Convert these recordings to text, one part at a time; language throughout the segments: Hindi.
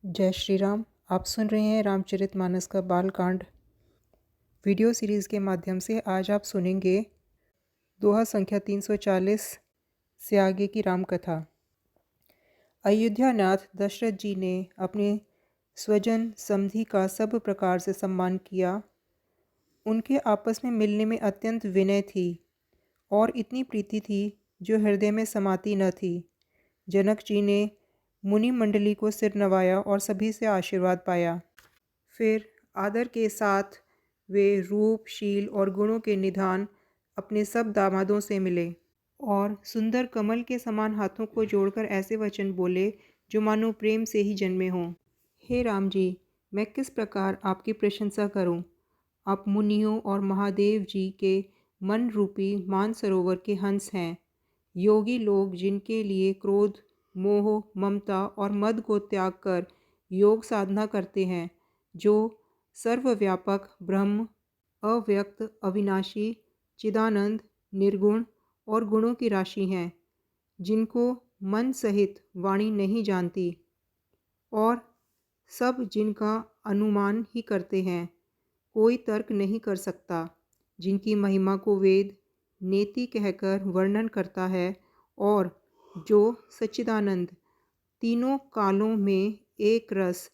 जय श्री राम। आप सुन रहे हैं रामचरितमानस का बालकांड वीडियो सीरीज़ के माध्यम से। आज आप सुनेंगे दोहा संख्या 340 से आगे की राम कथा। अयोध्यानाथ दशरथ जी ने अपने स्वजन समधि का सब प्रकार से सम्मान किया। उनके आपस में मिलने में अत्यंत विनय थी और इतनी प्रीति थी जो हृदय में समाती न थी। जनक जी ने मुनि मंडली को सिर नवाया और सभी से आशीर्वाद पाया। फिर आदर के साथ वे रूप, शील और गुणों के निधान अपने सब दामादों से मिले और सुंदर कमल के समान हाथों को जोड़कर ऐसे वचन बोले जो मानो प्रेम से ही जन्मे हों। हे राम जी, मैं किस प्रकार आपकी प्रशंसा करूं? आप मुनियों और महादेव जी के मन रूपी मानसरोवर के हंस हैं। योगी लोग जिनके लिए क्रोध, मोह, ममता और मद को त्याग कर योग साधना करते हैं, जो सर्वव्यापक ब्रह्म, अव्यक्त, अविनाशी, चिदानंद, निर्गुण और गुणों की राशि हैं, जिनको मन सहित वाणी नहीं जानती और सब जिनका अनुमान ही करते हैं, कोई तर्क नहीं कर सकता, जिनकी महिमा को वेद नेति कहकर वर्णन करता है और जो सच्चिदानंद तीनों कालों में एक रस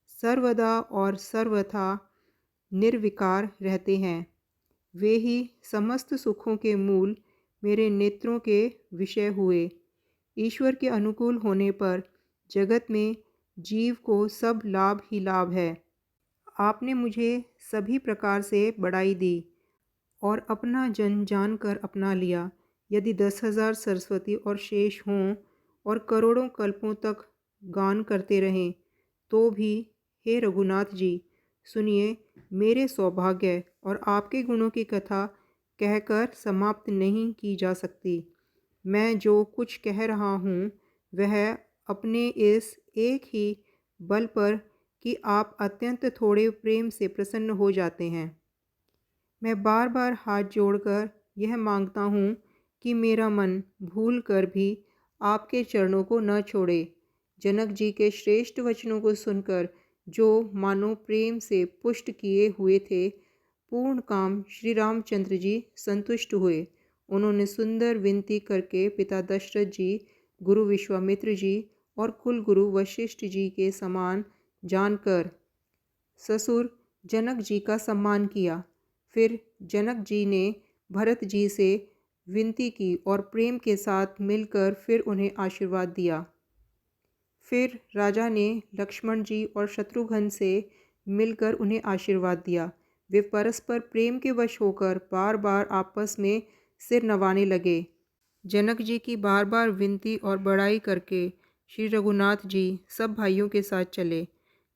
सर्वदा और सर्वथा निर्विकार रहते हैं, वे ही समस्त सुखों के मूल मेरे नेत्रों के विषय हुए। ईश्वर के अनुकूल होने पर जगत में जीव को सब लाभ ही लाभ है। आपने मुझे सभी प्रकार से बड़ाई दी और अपना जन जानकर अपना लिया। यदि 10,000 सरस्वती और शेष हों और करोड़ों कल्पों तक गान करते रहें, तो भी हे रघुनाथ जी, सुनिए, मेरे सौभाग्य और आपके गुणों की कथा कहकर समाप्त नहीं की जा सकती। मैं जो कुछ कह रहा हूँ वह अपने इस एक ही बल पर कि आप अत्यंत थोड़े प्रेम से प्रसन्न हो जाते हैं। मैं बार बार हाथ जोड़कर यह मांगता हूँ कि मेरा मन भूल कर भी आपके चरणों को न छोड़े। जनक जी के श्रेष्ठ वचनों को सुनकर जो मानो प्रेम से पुष्ट किए हुए थे, पूर्ण काम श्री रामचंद्र जी संतुष्ट हुए। उन्होंने सुंदर विनती करके पिता दशरथ जी, गुरु विश्वामित्र जी और कुल गुरु वशिष्ठ जी के समान जानकर ससुर जनक जी का सम्मान किया। फिर जनक जी ने भरत जी से विनती की और प्रेम के साथ मिलकर फिर उन्हें आशीर्वाद दिया। फिर राजा ने लक्ष्मण जी और शत्रुघ्न से मिलकर उन्हें आशीर्वाद दिया। वे परस्पर प्रेम के वश होकर बार बार आपस में सिर नवाने लगे। जनक जी की बार बार विनती और बड़ाई करके श्री रघुनाथ जी सब भाइयों के साथ चले।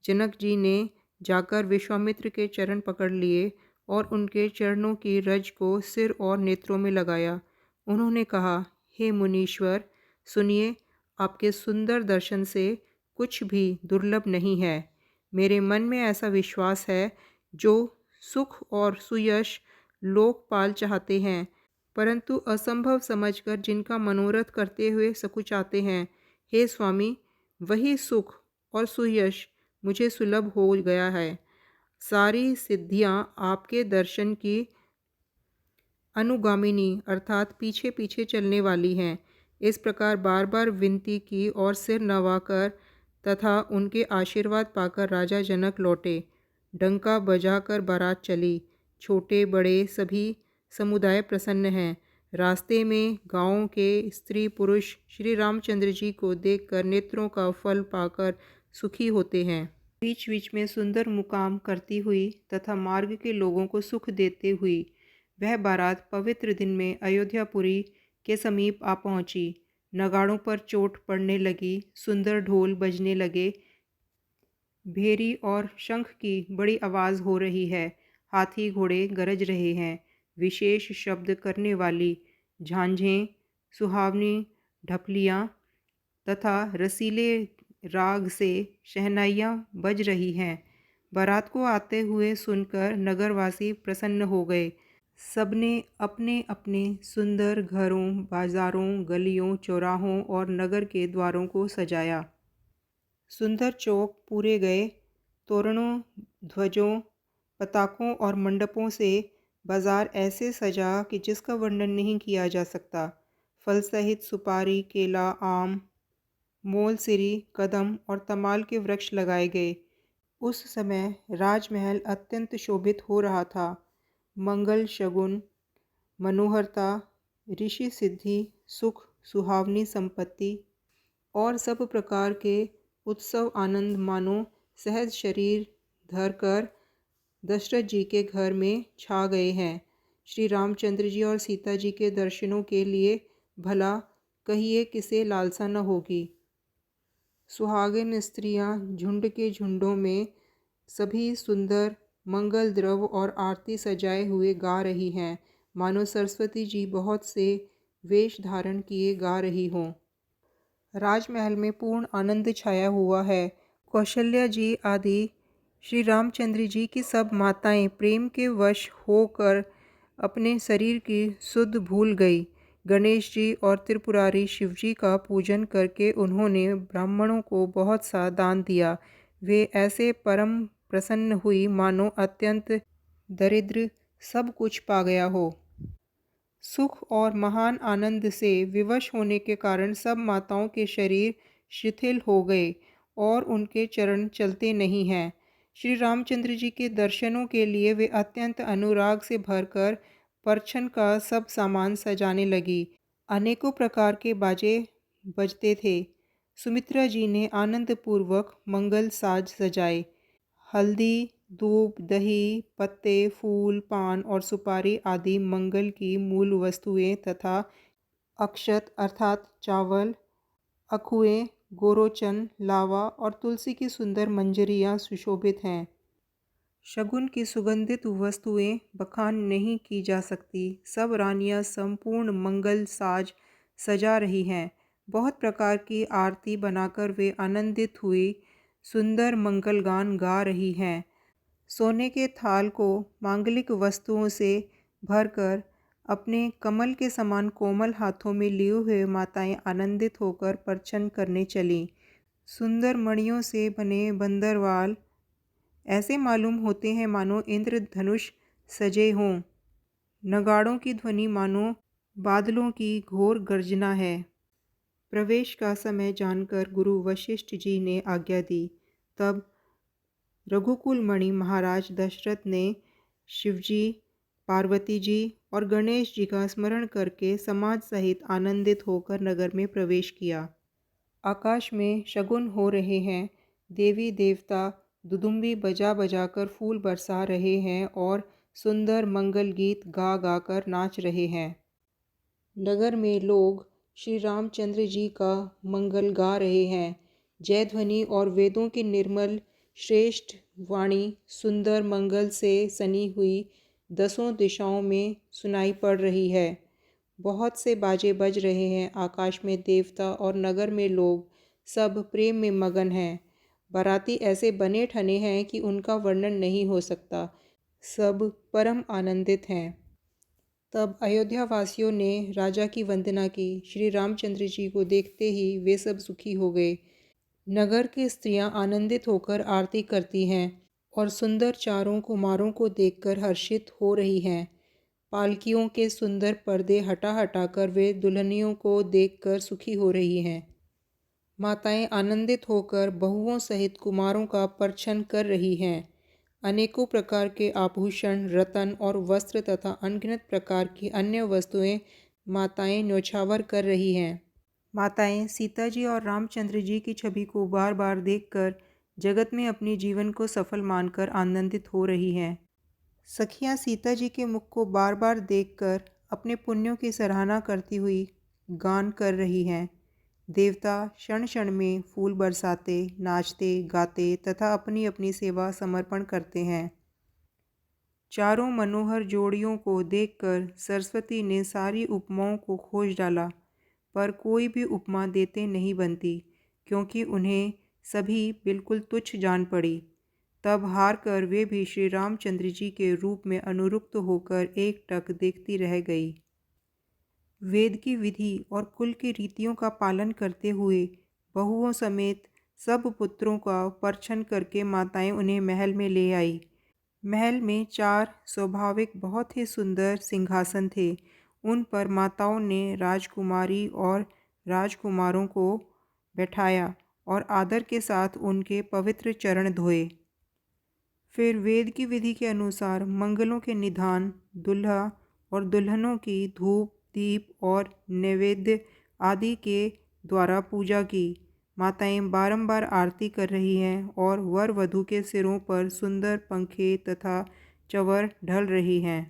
जनक जी ने जाकर विश्वामित्र के चरण पकड़ लिए और उनके चरणों की रज को सिर और नेत्रों में लगाया। उन्होंने कहा, हे मुनीश्वर, सुनिए, आपके सुंदर दर्शन से कुछ भी दुर्लभ नहीं है। मेरे मन में ऐसा विश्वास है, जो सुख और सुयश लोकपाल चाहते हैं, परंतु असंभव समझकर जिनका मनोरथ करते हुए सकुचाते हैं, हे स्वामी, वही सुख और सुयश मुझे सुलभ हो गया है। सारी सिद्धियां आपके दर्शन की अनुगामिनी अर्थात पीछे पीछे चलने वाली हैं। इस प्रकार बार बार विनती की और सिर नवाकर तथा उनके आशीर्वाद पाकर राजा जनक लौटे। डंका बजाकर बारात चली। छोटे बड़े सभी समुदाय प्रसन्न हैं। रास्ते में गांवों के स्त्री पुरुष श्री रामचंद्र जी को देखकर नेत्रों का फल पाकर सुखी होते हैं। बीच बीच में सुंदर मुकाम करती हुई तथा मार्ग के लोगों को सुख देते हुई वह बारात पवित्र दिन में अयोध्यापुरी के समीप आ पहुंची। नगाड़ों पर चोट पड़ने लगी, सुंदर ढोल बजने लगे, भेरी और शंख की बड़ी आवाज़ हो रही है, हाथी घोड़े गरज रहे हैं, विशेष शब्द करने वाली झांझें, सुहावनी ढपलियाँ तथा रसीले राग से शहनाइयाँ बज रही हैं। बारात को आते हुए सुनकर नगरवासी प्रसन्न हो गए। सबने अपने अपने सुंदर घरों, बाजारों, गलियों, चौराहों और नगर के द्वारों को सजाया। सुंदर चौक पूरे गए, तोरणों, ध्वजों, पताकों और मंडपों से बाजार ऐसे सजा कि जिसका वर्णन नहीं किया जा सकता। फल सहित सुपारी, केला, आम, मोलसिरी, कदम और तमाल के वृक्ष लगाए गए। उस समय राजमहल अत्यंत शोभित हो रहा था। मंगल शगुन, मनोहरता, ऋषि सिद्धि, सुख, सुहावनी संपत्ति और सब प्रकार के उत्सव आनंद मानो सहज शरीर धरकर दशरथ जी के घर में छा गए हैं। श्री रामचंद्र जी और सीता जी के दर्शनों के लिए भला कहिए किसे लालसा न होगी। सुहागिन स्त्रियां झुंड के झुंडों में सभी सुंदर मंगल द्रव और आरती सजाए हुए गा रही हैं, मानो सरस्वती जी बहुत से वेश धारण किए गा रही हों। राजमहल में पूर्ण आनंद छाया हुआ है। कौशल्या जी आदि श्री रामचंद्र जी की सब माताएं प्रेम के वश होकर अपने शरीर की सुध भूल गई। गणेश जी और त्रिपुरारी शिवजी का पूजन करके उन्होंने ब्राह्मणों को बहुत सा दान दिया। वे ऐसे परम प्रसन्न हुई मानो अत्यंत दरिद्र सब कुछ पा गया हो। सुख और महान आनंद से विवश होने के कारण सब माताओं के शरीर शिथिल हो गए और उनके चरण चलते नहीं हैं। श्री रामचंद्र जी के दर्शनों के लिए वे अत्यंत अनुराग से भरकर परछन का सब सामान सजाने लगी। अनेकों प्रकार के बाजे बजते थे। सुमित्रा जी ने आनंदपूर्वक मंगल साज सजाए। हल्दी, दूब, दही, पत्ते, फूल, पान और सुपारी आदि मंगल की मूल वस्तुएं तथा अक्षत अर्थात चावल, अखुएं, गोरोचन, लावा और तुलसी की सुंदर मंजरियां सुशोभित हैं। शगुन की सुगंधित वस्तुएं बखान नहीं की जा सकती। सब रानियां संपूर्ण मंगल साज सजा रही हैं। बहुत प्रकार की आरती बनाकर वे आनंदित हुई सुंदर मंगल गान गा रही हैं। सोने के थाल को मांगलिक वस्तुओं से भरकर अपने कमल के समान कोमल हाथों में लिए हुए माताएं आनंदित होकर परछन करने चलीं। सुंदर मणियों से बने बंदरवाल ऐसे मालूम होते हैं मानो इंद्रधनुष सजे हों। नगाड़ों की ध्वनि मानो बादलों की घोर गर्जना है। प्रवेश का समय जानकर गुरु वशिष्ठ जी ने आज्ञा दी। तब रघुकुल मणि महाराज दशरथ ने शिवजी, पार्वती जी और गणेश जी का स्मरण करके समाज सहित आनंदित होकर नगर में प्रवेश किया। आकाश में शगुन हो रहे हैं। देवी देवता दुदुम्बी बजा बजाकर फूल बरसा रहे हैं और सुंदर मंगल गीत गा गा कर नाच रहे हैं। नगर में लोग श्री रामचंद्र जी का मंगल गा रहे हैं। जय ध्वनि और वेदों की निर्मल श्रेष्ठ वाणी सुंदर मंगल से सनी हुई दसों दिशाओं में सुनाई पड़ रही है। बहुत से बाजे बज रहे हैं। आकाश में देवता और नगर में लोग सब प्रेम में मगन हैं। बाराती ऐसे बने ठने हैं कि उनका वर्णन नहीं हो सकता। सब परम आनंदित हैं। तब अयोध्या वासियों ने राजा की वंदना की। श्री रामचंद्र जी को देखते ही वे सब सुखी हो गए। नगर की स्त्रियां आनंदित होकर आरती करती हैं और सुंदर चारों कुमारों को देखकर हर्षित हो रही हैं। पालकियों के सुंदर पर्दे हटा हटाकर वे दुल्हनियों को देखकर सुखी हो रही हैं। माताएं आनंदित होकर बहुओं सहित कुमारों का परछन कर रही हैं। अनेकों प्रकार के आभूषण, रत्न और वस्त्र तथा अनगिनत प्रकार की अन्य वस्तुएं माताएं न्योछावर कर रही हैं। माताएं सीता जी और रामचंद्र जी की छवि को बार बार देखकर जगत में अपने जीवन को सफल मानकर आनंदित हो रही हैं। सखियां सीता जी के मुख को बार बार देखकर अपने पुण्यों की सराहना करती हुई गान कर रही हैं। देवता क्षण क्षण में फूल बरसाते, नाचते, गाते तथा अपनी अपनी सेवा समर्पण करते हैं। चारों मनोहर जोड़ियों को देखकर सरस्वती ने सारी उपमाओं को खोज डाला, पर कोई भी उपमा देते नहीं बनती, क्योंकि उन्हें सभी बिल्कुल तुच्छ जान पड़ी। तब हार कर वे भी श्री रामचंद्र जी के रूप में अनुरुक्त होकर एकटक देखती रह गई। वेद की विधि और कुल की रीतियों का पालन करते हुए बहुओं समेत सब पुत्रों का परछन करके माताएं उन्हें महल में ले आई। महल में 4 स्वाभाविक बहुत ही सुंदर सिंहासन थे। उन पर माताओं ने राजकुमारी और राजकुमारों को बैठाया और आदर के साथ उनके पवित्र चरण धोए। फिर वेद की विधि के अनुसार मंगलों के निधान, दूल्हा और दुल्हनों की धूप, दीप और नैवेद्य आदि के द्वारा पूजा की। माताएं बारंबार आरती कर रही हैं और वर वधू के सिरों पर सुंदर पंखे तथा चवर ढल रही हैं।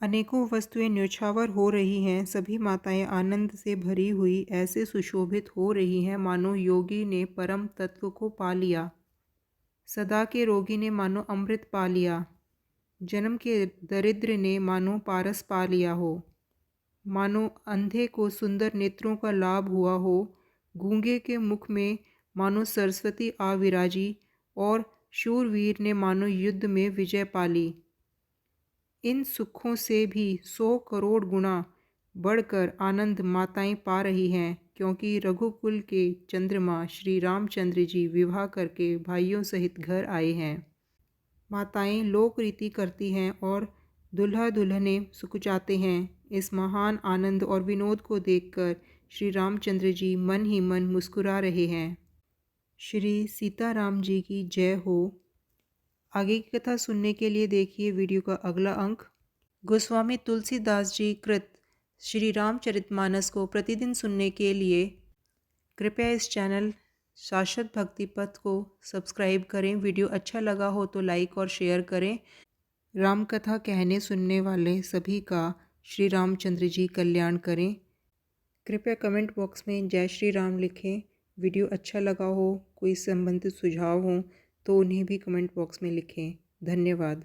अनेकों वस्तुएं न्यौछावर हो रही हैं। सभी माताएं आनंद से भरी हुई ऐसे सुशोभित हो रही हैं मानो योगी ने परम तत्व को पा लिया। सदा के रोगी ने मानो अमृत पा लिया। जन्म के दरिद्र ने मानो पारस पा लिया हो। मानो अंधे को सुंदर नेत्रों का लाभ हुआ हो। गूंगे के मुख में मानो सरस्वती आ विराजी और शूरवीर ने मानो युद्ध में विजय पाली। इन सुखों से भी 100 करोड़ गुना बढ़कर आनंद माताएं पा रही हैं, क्योंकि रघुकुल के चंद्रमा श्री रामचंद्र जी विवाह करके भाइयों सहित घर आए हैं। माताएं लोक रीति करती हैं और दुल्हा दुल्हने सुकुचाते हैं। इस महान आनंद और विनोद को देखकर श्री रामचंद्र जी मन ही मन मुस्कुरा रहे हैं। श्री सीताराम जी की जय हो। आगे की कथा सुनने के लिए देखिए वीडियो का अगला अंक। गोस्वामी तुलसीदास जी कृत श्री रामचरितमानस को प्रतिदिन सुनने के लिए कृपया इस चैनल शाश्वत भक्ति पथ को सब्सक्राइब करें। वीडियो अच्छा लगा हो तो लाइक और शेयर करें। राम कथा कहने सुनने वाले सभी का श्री रामचंद्र जी कल्याण करें। कृपया कमेंट बॉक्स में जय श्री राम लिखें। वीडियो अच्छा लगा हो, कोई संबंधित सुझाव हो तो उन्हें भी कमेंट बॉक्स में लिखें। धन्यवाद।